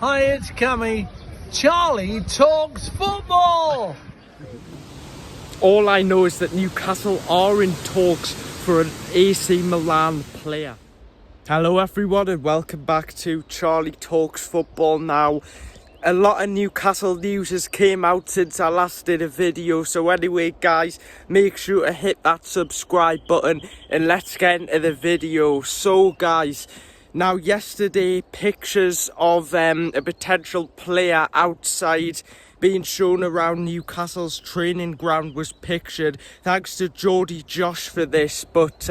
Hi, it's Cammy. Charlie talks football. All I know is that Newcastle are in talks for an AC Milan player. Hello everyone and welcome back to Charlie Talks Football. Now, a lot of Newcastle news has came out since I last did a video, so anyway guys, make sure to hit that subscribe button and let's get into the video. So guys, now yesterday pictures of a potential player outside being shown around Newcastle's training ground was pictured. Thanks to Geordie Josh for this, but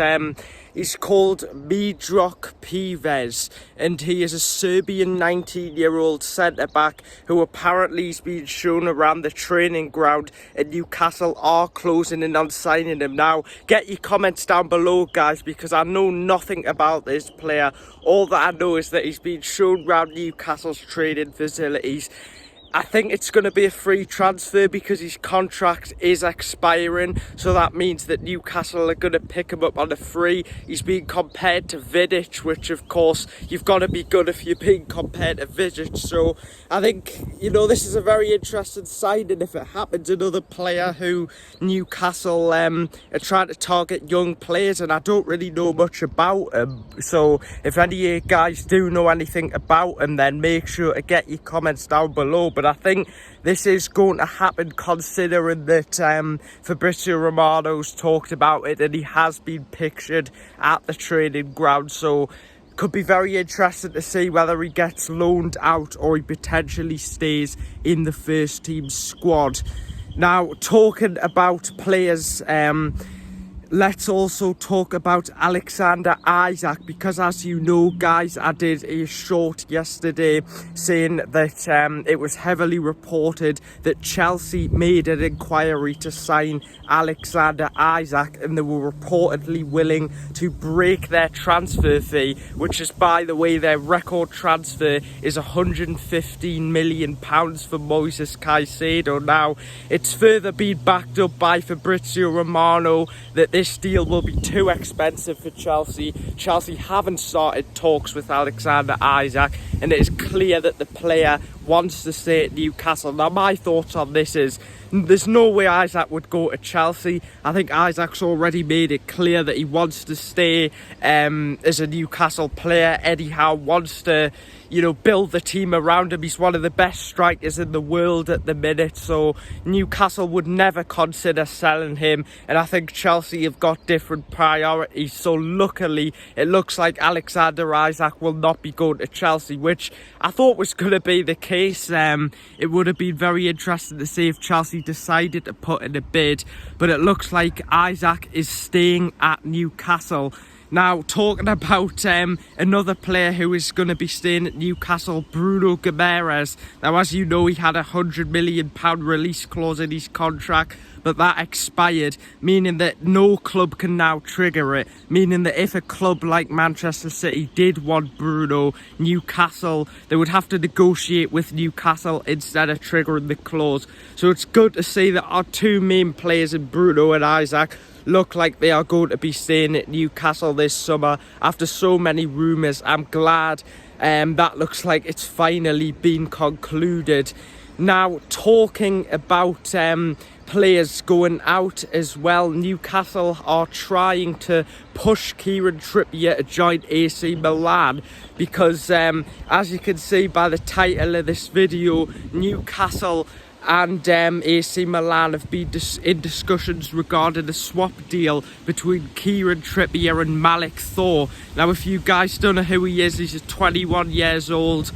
he's called Malick Pires and he is a Serbian 19-year-old centre-back who apparently is being shown around the training ground, and Newcastle are closing in on signing him. Now, get your comments down below guys, because I know nothing about this player. All that I know is that he's been shown around Newcastle's training facilities. I think it's going to be a free transfer because his contract is expiring, so that means that Newcastle are going to pick him up on a free. He's being compared to Vidic, which of course you've got to be good if you're being compared to Vidic. So I think, you know, this is a very interesting signing if it happens. Another player who Newcastle are trying to target young players, and I don't really know much about him. So if any of you guys do know anything about him, then make sure to get your comments down below. But I think this is going to happen considering that Fabrizio Romano's talked about it and he has been pictured at the training ground. So could be very interesting to see whether he gets loaned out or he potentially stays in the first team squad. Now, talking about players, let's also talk about Alexander Isak, because as you know guys, I did a short yesterday saying that it was heavily reported that Chelsea made an inquiry to sign Alexander Isak, and they were reportedly willing to break their transfer fee, which is, by the way, their record transfer is £115 million for Moises Caicedo. Now, it's further been backed up by Fabrizio Romano that this deal will be too expensive for Chelsea. Chelsea haven't started talks with Alexander Isak, and it is clear that the player wants to stay at Newcastle. Now, my thoughts on this is there's no way Isak would go to Chelsea. I think Isak's already made it clear that he wants to stay as a Newcastle player. Eddie Howe wants to, you know, build the team around him. He's one of the best strikers in the world at the minute, so Newcastle would never consider selling him, and I think Chelsea have got different priorities. So luckily it looks like Alexander Isak will not be going to Chelsea, which I thought was going to be the case. It would have been very interesting to see if Chelsea decided to put in a bid, but it looks like Isak is staying at Newcastle. Now, talking about another player who is going to be staying at Newcastle, Bruno Guimaraes. Now, as you know, he had a £100 million release clause in his contract, but that expired, meaning that no club can now trigger it, meaning that if a club like Manchester City did want Bruno, Newcastle, they would have to negotiate with Newcastle instead of triggering the clause. So it's good to see that our two main players in Bruno and Isak look like they are going to be staying at Newcastle this summer after so many rumours. I'm glad that looks like it's finally been concluded. Now, talking about players going out as well, Newcastle are trying to push Kieran Trippier to join AC Milan because as you can see by the title of this video, Newcastle and AC Milan have been in discussions regarding a swap deal between Kieran Trippier and Malick Thaw. Now, if you guys don't know who he is, he's a 21 years old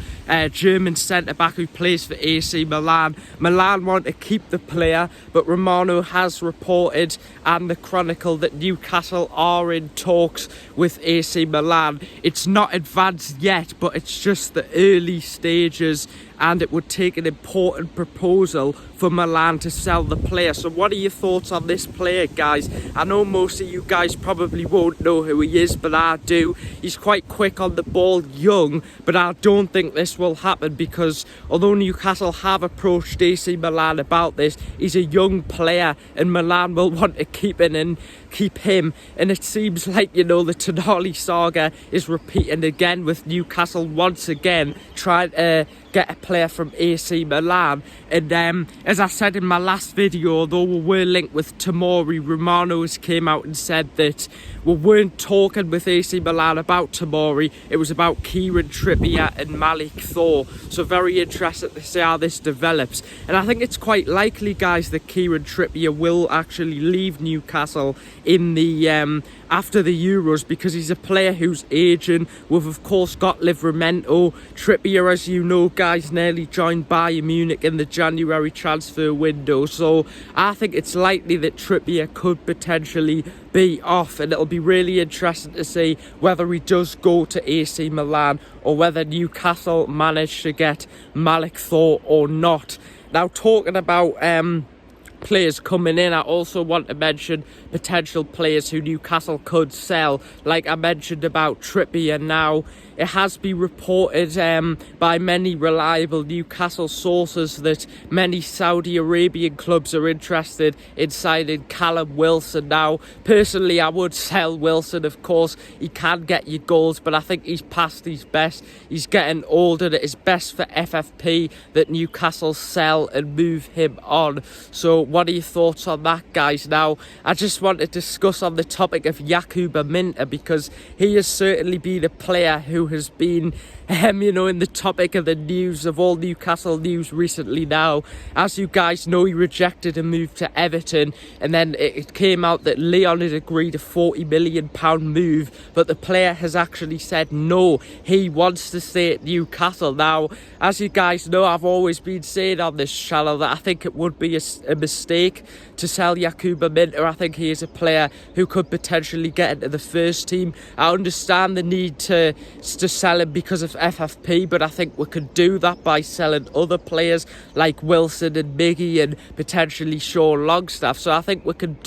German centre-back who plays for AC Milan. Milan want to keep the player, but Romano has reported, and the Chronicle, that Newcastle are in talks with AC Milan. It's not advanced yet, but it's just the early stages, and it would take an important proposal for Milan to sell the player. So what are your thoughts on this player, guys? I know most of you guys probably won't know who he is, but I do. He's quite quick on the ball, young, but I don't think this will happen because although Newcastle have approached AC Milan about this, he's a young player and Milan will want to keep him in. keep him. And it seems like, you know, the Tonali saga is repeating again, with Newcastle once again trying to get a player from AC Milan. And as I said in my last video, although we were linked with Tamori, Romano's came out and said that we weren't talking with AC Milan about Tamori. It was about Kieran Trippier and Malick Thaw. So very interested to see how this develops. And I think it's quite likely, guys, that Kieran Trippier will actually leave Newcastle in the after the Euros, because he's a player who's aging. We've of course got Livramento. Trippier, as you know, guys, nearly joined Bayern Munich in the January transfer window, so I think it's likely that Trippier could potentially be off, and it'll be really interesting to see whether he does go to AC Milan or whether Newcastle manage to get Malick Thaw or not. Now, talking about players coming in, I also want to mention potential players who Newcastle could sell. Like I mentioned about Trippier, now it has been reported by many reliable Newcastle sources that many Saudi Arabian clubs are interested in signing Callum Wilson. Now, personally, I would sell Wilson. Of course, he can get you goals, but I think he's past his best. He's getting older. It is best for FFP that Newcastle sell and move him on. So what are your thoughts on that, guys? Now, I just want to discuss on the topic of Yakuba Minter, because he has certainly been a player who has been you know, in the topic of the news, of all Newcastle news recently. Now, as you guys know, he rejected a move to Everton, and then it came out that Leon had agreed a £40 million move, but the player has actually said no, he wants to stay at Newcastle. Now, as you guys know, I've always been saying on this channel that I think it would be a mistake to sell Yakuba Minter. I think he is a player who could potentially get into the first team. I understand the need to sell him because of FFP, but I think we could do that by selling other players like Wilson and Miggy and potentially Sean Longstaff. So I think we can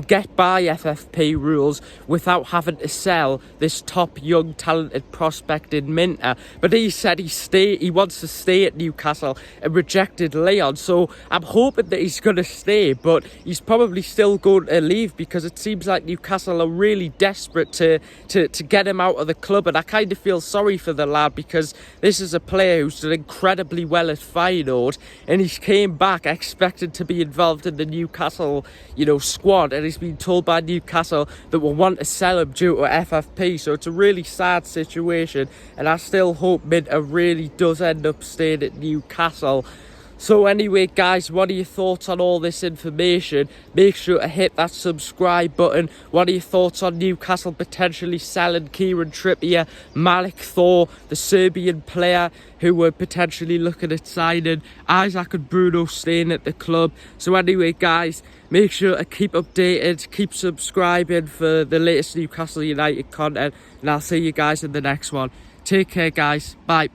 get by FFP rules without having to sell this top young talented prospect in Minter. But he said he wants to stay at Newcastle and rejected Leon, so I'm hoping that he's going to stay, but he's probably still going to leave, because it seems like Newcastle are really desperate to get him out of the club. And I kind of feel sorry for the lad, because this is a player who's done incredibly well at Feyenoord, and he came back expected to be involved in the Newcastle, you know, squad, and he's been told by Newcastle that we'll want to sell him due to FFP. So it's a really sad situation, and I still hope Minter really does end up staying at Newcastle. So anyway, guys, what are your thoughts on all this information? Make sure to hit that subscribe button. What are your thoughts on Newcastle potentially selling Kieran Trippier, Malick Thaw, the Serbian player who were potentially looking at signing, Isaac and Bruno staying at the club? So anyway, guys, make sure to keep updated, keep subscribing for the latest Newcastle United content, and I'll see you guys in the next one. Take care, guys. Bye.